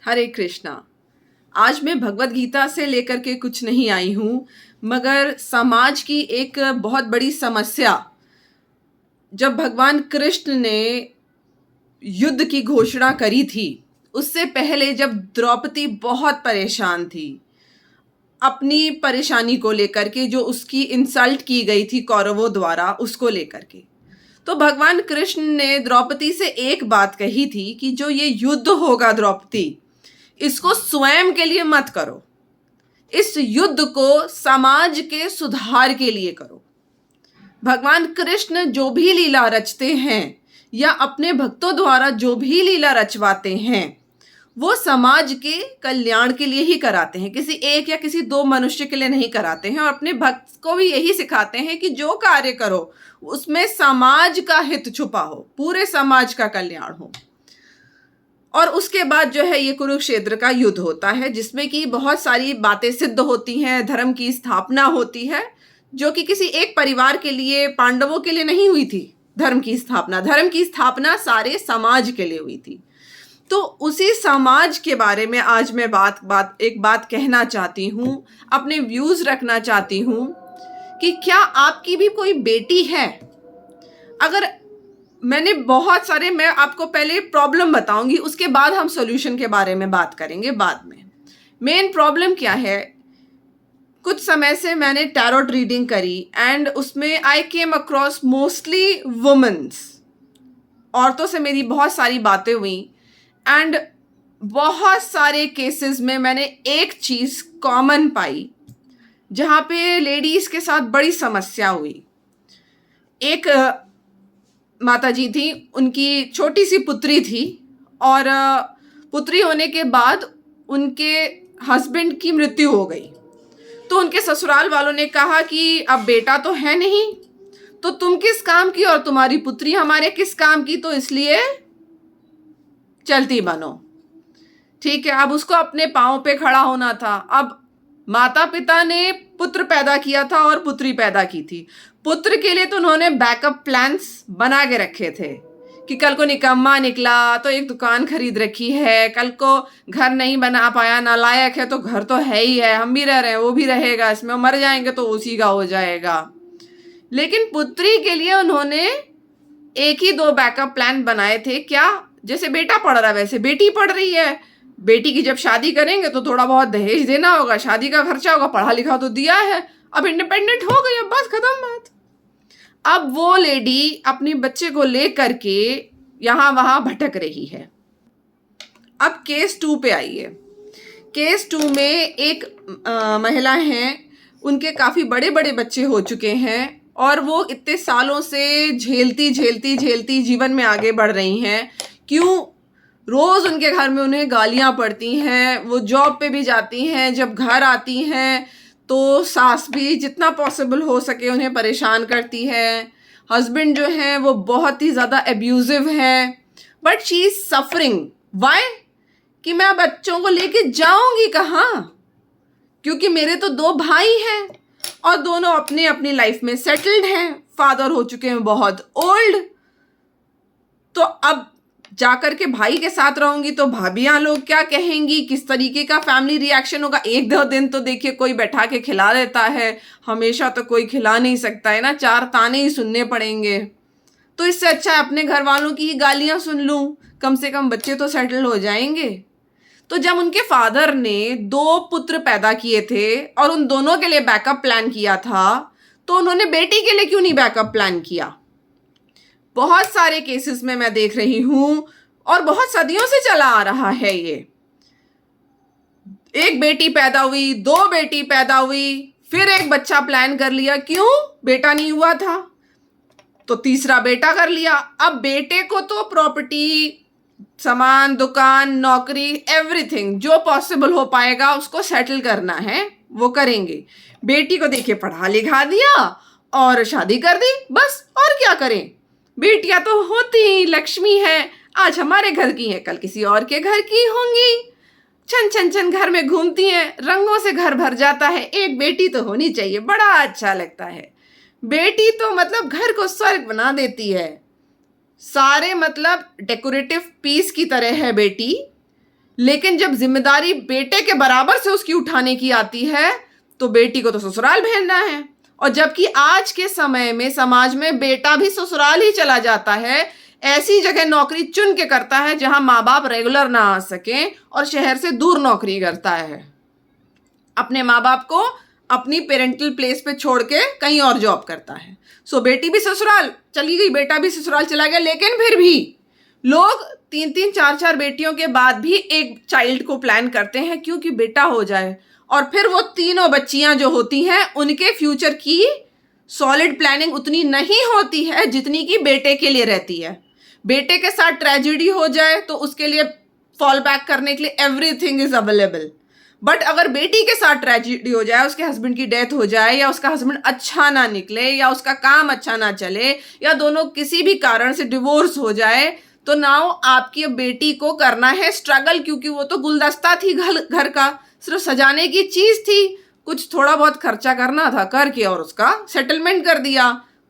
हरे कृष्णा। आज मैं भगवत गीता से लेकर के कुछ नहीं आई हूँ, मगर समाज की एक बहुत बड़ी समस्या। जब भगवान कृष्ण ने युद्ध की घोषणा करी थी, उससे पहले जब द्रौपदी बहुत परेशान थी अपनी परेशानी को लेकर के, जो उसकी इंसल्ट की गई थी कौरवों द्वारा, उसको लेकर के, तो भगवान कृष्ण ने द्रौपदी से एक बात कही थी कि जो ये युद्ध होगा द्रौपदी, इसको स्वयं के लिए मत करो, इस युद्ध को समाज के सुधार के लिए करो। भगवान कृष्ण जो भी लीला रचते हैं या अपने भक्तों द्वारा जो भी लीला रचवाते हैं, वो समाज के कल्याण के लिए ही कराते हैं, किसी एक या किसी दो मनुष्य के लिए नहीं कराते हैं। और अपने भक्त को भी यही सिखाते हैं कि जो कार्य करो उसमें समाज का हित छुपा हो, पूरे समाज का कल्याण हो। और उसके बाद जो है ये कुरुक्षेत्र का युद्ध होता है, जिसमें कि बहुत सारी बातें सिद्ध होती हैं, धर्म की स्थापना होती है, जो कि किसी एक परिवार के लिए, पांडवों के लिए नहीं हुई थी। धर्म की स्थापना सारे समाज के लिए हुई थी। तो उसी समाज के बारे में आज मैं एक बात कहना चाहती हूँ, अपने व्यूज रखना चाहती हूँ कि क्या आपकी भी कोई बेटी है? अगर मैं आपको पहले प्रॉब्लम बताऊंगी, उसके बाद हम सॉल्यूशन के बारे में बात करेंगे बाद में। मेन प्रॉब्लम क्या है? कुछ समय से मैंने टैरोट रीडिंग करी एंड उसमें आई केम अक्रॉस मोस्टली वुमेन्स। औरतों से मेरी बहुत सारी बातें हुई एंड बहुत सारे केसेस में मैंने एक चीज कॉमन पाई, जहां पे लेडीज के साथ बड़ी समस्या हुई। एक माता जी थी, उनकी छोटी सी पुत्री थी और पुत्री होने के बाद उनके हस्बैंड की मृत्यु हो गई। तो उनके ससुराल वालों ने कहा कि अब बेटा तो है नहीं, तो तुम किस काम की और तुम्हारी पुत्री हमारे किस काम की, तो इसलिए चलती बनो। ठीक है, अब उसको अपने पांव पे खड़ा होना था। अब माता पिता ने पुत्र पैदा किया था और पुत्री पैदा की थी। पुत्र के लिए तो उन्होंने बैकअप प्लान्स बना के रखे थे कि कल को निकम्मा निकला तो एक दुकान खरीद रखी है, कल को घर नहीं बना पाया, नालायक है तो घर तो है ही है, हम भी रह रहे हैं वो भी रहेगा, इसमें मर जाएंगे तो उसी का हो जाएगा। लेकिन पुत्री के लिए उन्होंने एक ही दो बैकअप प्लान बनाए थे। क्या? जैसे बेटा पढ़ रहा है वैसे बेटी पढ़ रही है। बेटी की जब शादी करेंगे तो थोड़ा बहुत दहेज देना होगा, शादी का खर्चा होगा, पढ़ा लिखा तो दिया है, अब इंडिपेंडेंट हो गई, अब बस खत्म बात। अब वो लेडी अपने बच्चे को लेकर के यहां वहां भटक रही है। अब केस 2 पे आइए। केस 2 में एक महिला हैं, उनके काफ़ी बड़े बड़े बच्चे हो चुके हैं और वो इतने सालों से झेलती जीवन में आगे बढ़ रही हैं। क्यों? रोज़ उनके घर में उन्हें गालियाँ पड़ती हैं, वो जॉब पे भी जाती हैं, जब घर आती हैं तो सास भी जितना पॉसिबल हो सके उन्हें परेशान करती है। हस्बैंड जो हैं वो बहुत ही ज़्यादा एब्यूजिव हैं, but she is suffering. Why? कि मैं बच्चों को लेके जाऊंगी कहाँ? क्योंकि मेरे तो 2 भाई हैं और दोनों अपने अपनी लाइफ में सेटल्ड हैं, फादर हो चुके हैं बहुत ओल्ड। तो अब जाकर के भाई के साथ रहूंगी तो भाभियां लोग क्या कहेंगी, किस तरीके का फैमिली रिएक्शन होगा? एक दो दिन तो देखिए कोई बैठा के खिला देता है, हमेशा तो कोई खिला नहीं सकता है ना, 4 ताने ही सुनने पड़ेंगे। तो इससे अच्छा है अपने घर वालों की ही गालियां सुन लूं, कम से कम बच्चे तो सेटल हो जाएंगे। तो जब उनके फादर ने 2 पुत्र पैदा किए थे और उन दोनों के लिए बैकअप प्लान किया था, तो उन्होंने बेटी के लिए क्यों नहीं बैकअप प्लान किया? बहुत सारे केसेस में मैं देख रही हूं और बहुत सदियों से चला आ रहा है ये। एक बेटी पैदा हुई, 2 बेटी पैदा हुई, फिर एक बच्चा प्लान कर लिया, क्यों? बेटा नहीं हुआ था तो तीसरा बेटा कर लिया। अब बेटे को तो प्रॉपर्टी, सामान, दुकान, नौकरी, एवरीथिंग जो पॉसिबल हो पाएगा उसको सेटल करना है, वो करेंगे। बेटी को देखिए पढ़ा लिखा दिया और शादी कर दी, बस। और क्या करें? बेटियां तो होती ही लक्ष्मी है, आज हमारे घर की हैं, कल किसी और के घर की होंगी, छन छन छन घर में घूमती हैं, रंगों से घर भर जाता है। एक बेटी तो होनी चाहिए, बड़ा अच्छा लगता है। बेटी तो मतलब घर को स्वर्ग बना देती है, सारे मतलब डेकोरेटिव पीस की तरह है बेटी। लेकिन जब जिम्मेदारी बेटे के बराबर से उसकी उठाने की आती है तो बेटी को तो ससुराल भेजना है। और जबकि आज के समय में समाज में बेटा भी ससुराल ही चला जाता है, ऐसी जगह नौकरी चुन के करता है जहां माँ बाप रेगुलर ना आ सकें, और शहर से दूर नौकरी करता है, अपने माँ बाप को अपनी पेरेंटल प्लेस पे छोड़ के कहीं और जॉब करता है। सो बेटी भी ससुराल चली गई, बेटा भी ससुराल चला गया, लेकिन फिर भी लोग 3-3 4-4 बेटियों के बाद भी एक चाइल्ड को प्लान करते हैं क्योंकि बेटा हो जाए। और फिर वो तीनों बच्चियां जो होती हैं उनके फ्यूचर की सॉलिड प्लानिंग उतनी नहीं होती है जितनी कि बेटे के लिए रहती है। बेटे के साथ ट्रेजेडी हो जाए तो उसके लिए फॉल बैक करने के लिए एवरीथिंग इज अवेलेबल। बट अगर बेटी के साथ ट्रेजेडी हो जाए, उसके हस्बैंड की डेथ हो जाए, या उसका हस्बैंड अच्छा ना निकले, या उसका काम अच्छा ना चले, या दोनों किसी भी कारण से डिवोर्स हो जाए, तो नाउ आपकी बेटी को करना है स्ट्रगल, क्योंकि वो तो गुलदस्ता थी घर का, सिर्फ सजाने की चीज थी, कुछ थोड़ा बहुत खर्चा करना था, करके और उसका सेटलमेंट कर दिया।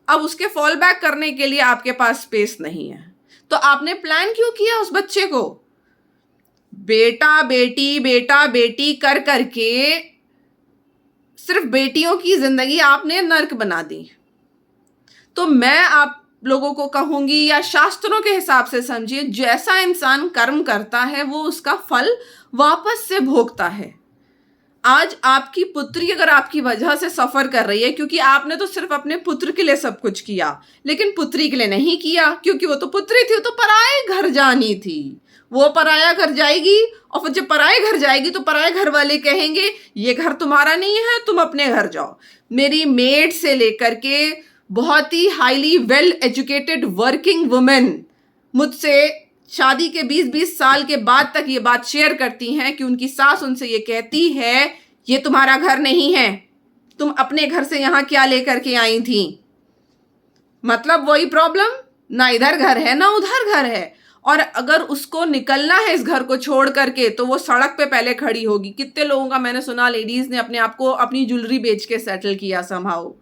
अब उसके फॉल बैक करने के लिए आपके पास स्पेस नहीं है, तो आपने प्लान क्यों किया उस बच्चे को? बेटा बेटी कर करके सिर्फ बेटियों की जिंदगी आपने नर्क बना दी। तो मैं आप लोगों को कहूंगी, या शास्त्रों के हिसाब से समझिए, जैसा इंसान कर्म करता है वो उसका फल वापस से भोगता है। आज आपकी पुत्री अगर आपकी वजह से सफर कर रही है, क्योंकि आपने तो सिर्फ अपने पुत्र के लिए सब कुछ किया, लेकिन पुत्री के लिए नहीं किया, क्योंकि वो तो पुत्री थी, वो तो पराए घर जानी थी। वो पराया घर जाएगी, और फिर जब पराए घर जाएगी तो पराए घर वाले कहेंगे ये घर तुम्हारा नहीं है, तुम अपने घर जाओ। मेरी मेड से लेकर के बहुत ही highly well educated working women मुझसे शादी के 20-20 साल के बाद तक ये बात शेयर करती हैं कि उनकी सास उनसे ये कहती है ये तुम्हारा घर नहीं है, तुम अपने घर से यहाँ क्या लेकर के आई थी। मतलब वही प्रॉब्लम, ना इधर घर है ना उधर घर है, और अगर उसको निकलना है इस घर को छोड़ करके तो वो सड़क पे पहले खड़ी होगी। कितने लोगों का मैंने सुना, लेडीज ने अपने आप को अपनी ज्वेलरी बेच के सेटल किया, समहाउ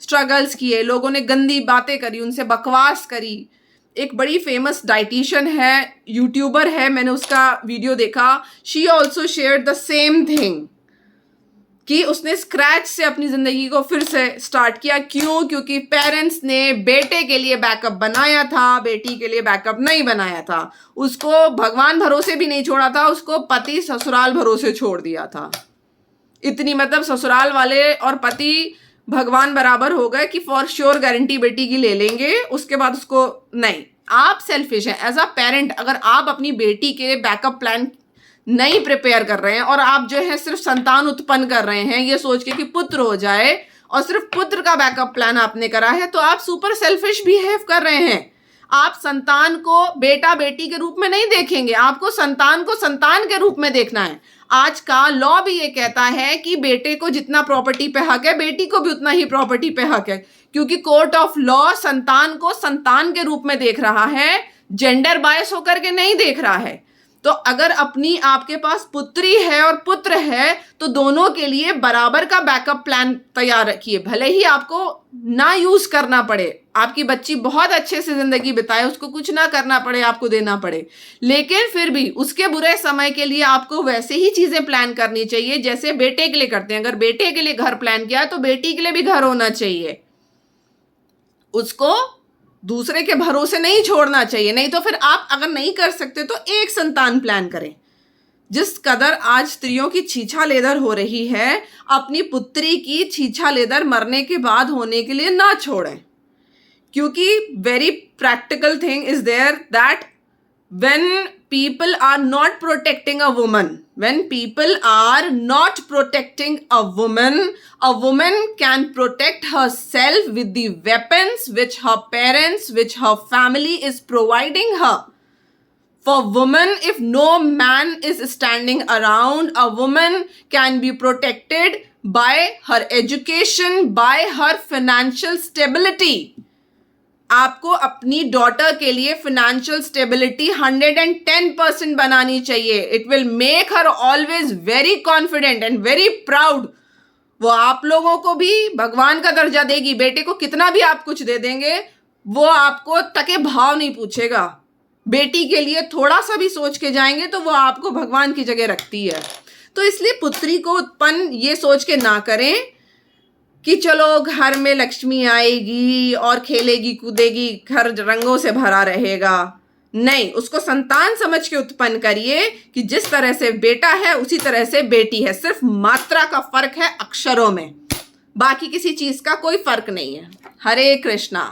स्ट्रगल्स किए, लोगों ने गंदी बातें करी, उनसे बकवास करी। एक बड़ी फेमस डाइटिशियन है, यूट्यूबर है, मैंने उसका वीडियो देखा, she also share the same thing कि उसने स्क्रैच से अपनी जिंदगी को फिर से स्टार्ट किया। क्यों? क्योंकि पेरेंट्स ने बेटे के लिए बैकअप बनाया था, बेटी के लिए बैकअप नहीं बनाया था। उसको भगवान भरोसे भी नहीं छोड़ा था, उसको पति ससुराल भरोसे छोड़ दिया था। इतनी मतलब ससुराल वाले और पति भगवान बराबर हो गए कि फॉर श्योर गारंटी बेटी की ले लेंगे, उसके बाद उसको नहीं। आप सेल्फिश हैं एज अ पेरेंट। अगर आप अपनी बेटी के बैकअप प्लान नहीं प्रिपेयर कर रहे हैं और आप जो है सिर्फ संतान उत्पन्न कर रहे हैं ये सोच के कि पुत्र हो जाए, और सिर्फ पुत्र का बैकअप प्लान आपने करा है, तो आप सुपर सेल्फिश बिहेव कर रहे हैं। आप संतान को बेटा बेटी के रूप में नहीं देखेंगे, आपको संतान को संतान के रूप में देखना है। आज का लॉ भी ये कहता है कि बेटे को जितना प्रॉपर्टी पे हक है बेटी को भी उतना ही प्रॉपर्टी पे हक है, क्योंकि कोर्ट ऑफ लॉ संतान को संतान के रूप में देख रहा है, जेंडर बायस होकर के नहीं देख रहा है। तो अगर अपनी आपके पास पुत्री है और पुत्र है तो दोनों के लिए बराबर का बैकअप प्लान तैयार रखिए। भले ही आपको ना यूज करना पड़े, आपकी बच्ची बहुत अच्छे से जिंदगी बिताए, उसको कुछ ना करना पड़े, आपको देना पड़े, लेकिन फिर भी उसके बुरे समय के लिए आपको वैसे ही चीजें प्लान करनी चाहिए जैसे बेटे के लिए करते हैं। अगर बेटे के लिए घर प्लान किया तो बेटी के लिए भी घर होना चाहिए, उसको दूसरे के भरोसे नहीं छोड़ना चाहिए। नहीं तो फिर आप अगर नहीं कर सकते तो एक संतान प्लान करें। जिस कदर आज स्त्रियों की छीछा लेदर हो रही है, अपनी पुत्री की छीछा लेदर मरने के बाद होने के लिए ना छोड़ें, क्योंकि very practical thing is there that when people are not protecting a woman, when people are not protecting a woman can protect herself with the weapons which her parents, which her family is providing her. For woman, if no man is standing around, a woman can be protected by her education, by her financial stability. आपको अपनी daughter के लिए financial stability 110% बनानी चाहिए। It will make her always very confident and very proud. वो आप लोगों को भी भगवान का दर्जा देगी। बेटे को कितना भी आप कुछ दे देंगे वो आपको तके भाव नहीं पूछेगा। बेटी के लिए थोड़ा सा भी सोच के जाएंगे तो वो आपको भगवान की जगह रखती है। तो इसलिए पुत्री को उत्पन्न ये सोच के ना करें कि चलो घर में लक्ष्मी आएगी और खेलेगी कूदेगी, घर रंगों से भरा रहेगा। नहीं, उसको संतान समझ के उत्पन्न करिए कि जिस तरह से बेटा है उसी तरह से बेटी है। सिर्फ मात्रा का फर्क है अक्षरों में, बाकी किसी चीज का कोई फर्क नहीं है। हरे कृष्णा।